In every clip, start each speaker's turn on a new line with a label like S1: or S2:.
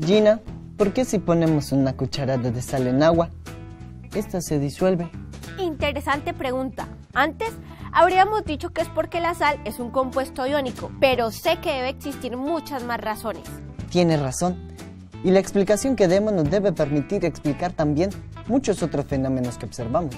S1: Gina, ¿por qué si ponemos una cucharada de sal en agua, esta se disuelve?
S2: Interesante pregunta. Antes habríamos dicho que es porque la sal es un compuesto iónico, pero sé que debe existir muchas más razones.
S1: Tienes razón. Y la explicación que demos nos debe permitir explicar también muchos otros fenómenos que observamos.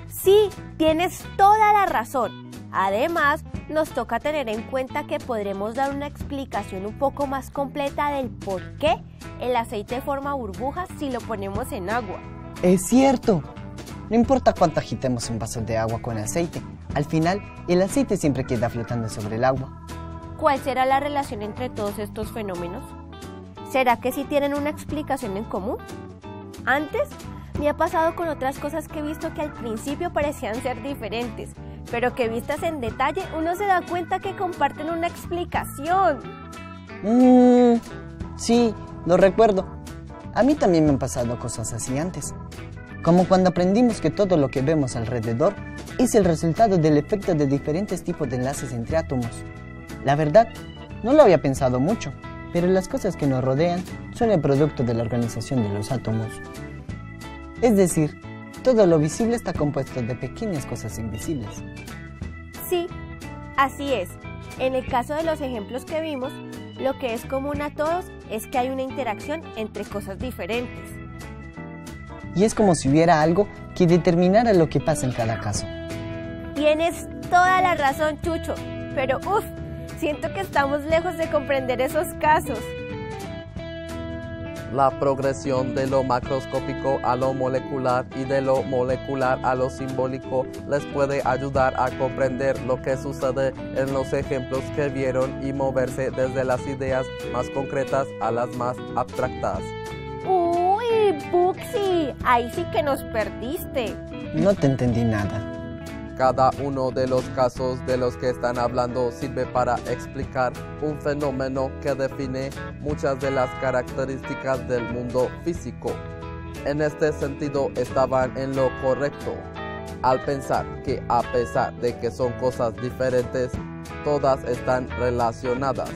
S2: Sí, tienes toda la razón. Además, nos toca tener en cuenta que podremos dar una explicación un poco más completa del por qué el aceite forma burbujas si lo ponemos en agua.
S1: ¡Es cierto! No importa cuánto agitemos un vaso de agua con aceite, al final el aceite siempre queda flotando sobre el agua.
S2: ¿Cuál será la relación entre todos estos fenómenos? ¿Será que sí tienen una explicación en común? Antes me ha pasado con otras cosas que he visto que al principio parecían ser diferentes, pero que vistas en detalle uno se da cuenta que comparten una explicación.
S1: Sí, lo recuerdo. A mí también me han pasado cosas así antes. Como cuando aprendimos que todo lo que vemos alrededor es el resultado del efecto de diferentes tipos de enlaces entre átomos. La verdad, no lo había pensado mucho, pero las cosas que nos rodean son el producto de la organización de los átomos. Es decir, todo lo visible está compuesto de pequeñas cosas invisibles.
S2: Sí, así es. En el caso de los ejemplos que vimos, lo que es común a todos es que hay una interacción entre cosas diferentes.
S1: Y es como si hubiera algo que determinara lo que pasa en cada caso.
S2: Tienes toda la razón, Chucho, pero siento que estamos lejos de comprender esos casos.
S3: La progresión de lo macroscópico a lo molecular y de lo molecular a lo simbólico les puede ayudar a comprender lo que sucede en los ejemplos que vieron y moverse desde las ideas más concretas a las más abstractas.
S2: ¡Uy, Buxi! Ahí sí que nos perdiste.
S1: No te entendí nada.
S3: Cada uno de los casos de los que están hablando sirve para explicar un fenómeno que define muchas de las características del mundo físico. En este sentido, estaban en lo correcto al pensar que a pesar de que son cosas diferentes, todas están relacionadas.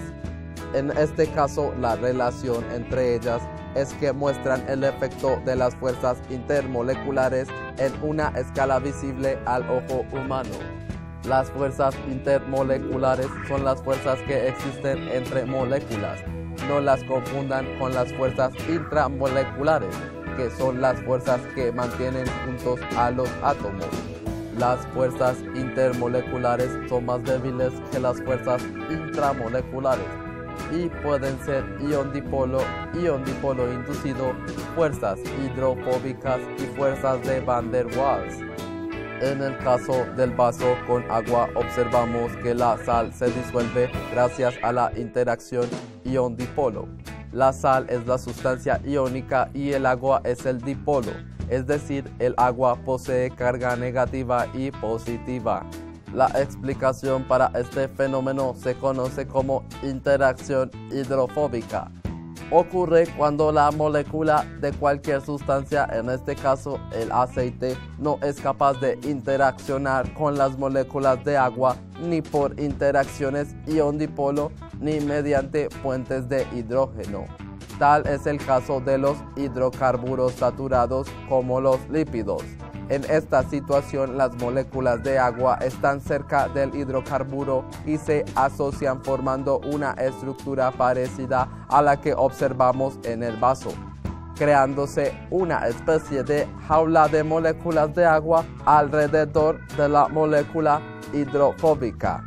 S3: En este caso, la relación entre ellas es que muestran el efecto de las fuerzas intermoleculares en una escala visible al ojo humano. Las fuerzas intermoleculares son las fuerzas que existen entre moléculas. No las confundan con las fuerzas intramoleculares, que son las fuerzas que mantienen juntos a los átomos. Las fuerzas intermoleculares son más débiles que las fuerzas intramoleculares y pueden ser ion-dipolo inducido, fuerzas hidrofóbicas y fuerzas de Van der Waals. En el caso del vaso con agua observamos que la sal se disuelve gracias a la interacción ion-dipolo. La sal es la sustancia iónica y el agua es el dipolo, es decir, el agua posee carga negativa y positiva. La explicación para este fenómeno se conoce como interacción hidrofóbica. Ocurre cuando la molécula de cualquier sustancia, en este caso el aceite, no es capaz de interaccionar con las moléculas de agua ni por interacciones ion-dipolo ni mediante puentes de hidrógeno. Tal es el caso de los hidrocarburos saturados como los lípidos. En esta situación, las moléculas de agua están cerca del hidrocarburo y se asocian formando una estructura parecida a la que observamos en el vaso, creándose una especie de jaula de moléculas de agua alrededor de la molécula hidrofóbica.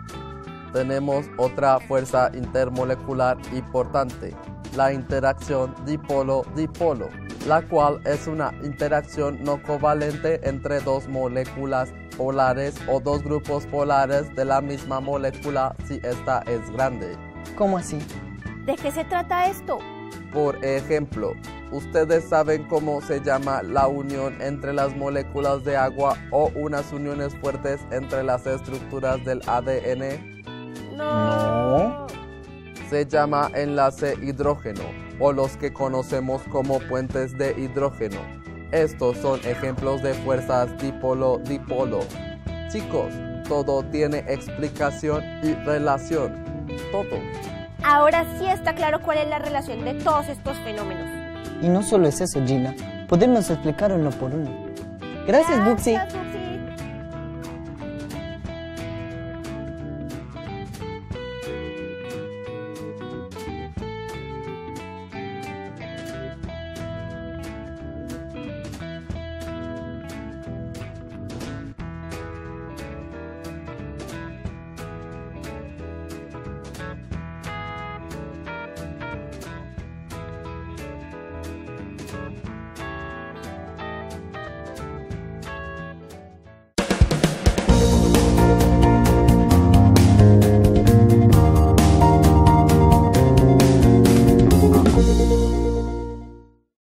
S3: Tenemos otra fuerza intermolecular importante, la interacción dipolo-dipolo, la cual es una interacción no covalente entre dos moléculas polares o dos grupos polares de la misma molécula si esta es grande.
S1: ¿Cómo así?
S2: ¿De qué se trata esto?
S3: Por ejemplo, ¿ustedes saben cómo se llama la unión entre las moléculas de agua o unas uniones fuertes entre las estructuras del ADN?
S1: No.
S3: Se llama enlace hidrógeno, o los que conocemos como puentes de hidrógeno. Estos son ejemplos de fuerzas dipolo-dipolo. Chicos, todo tiene explicación y relación. Todo.
S2: Ahora sí está claro cuál es la relación de todos estos fenómenos.
S1: Y no solo es eso, Gina. Podemos explicar uno por uno. Gracias, Buxi.
S2: Gracias,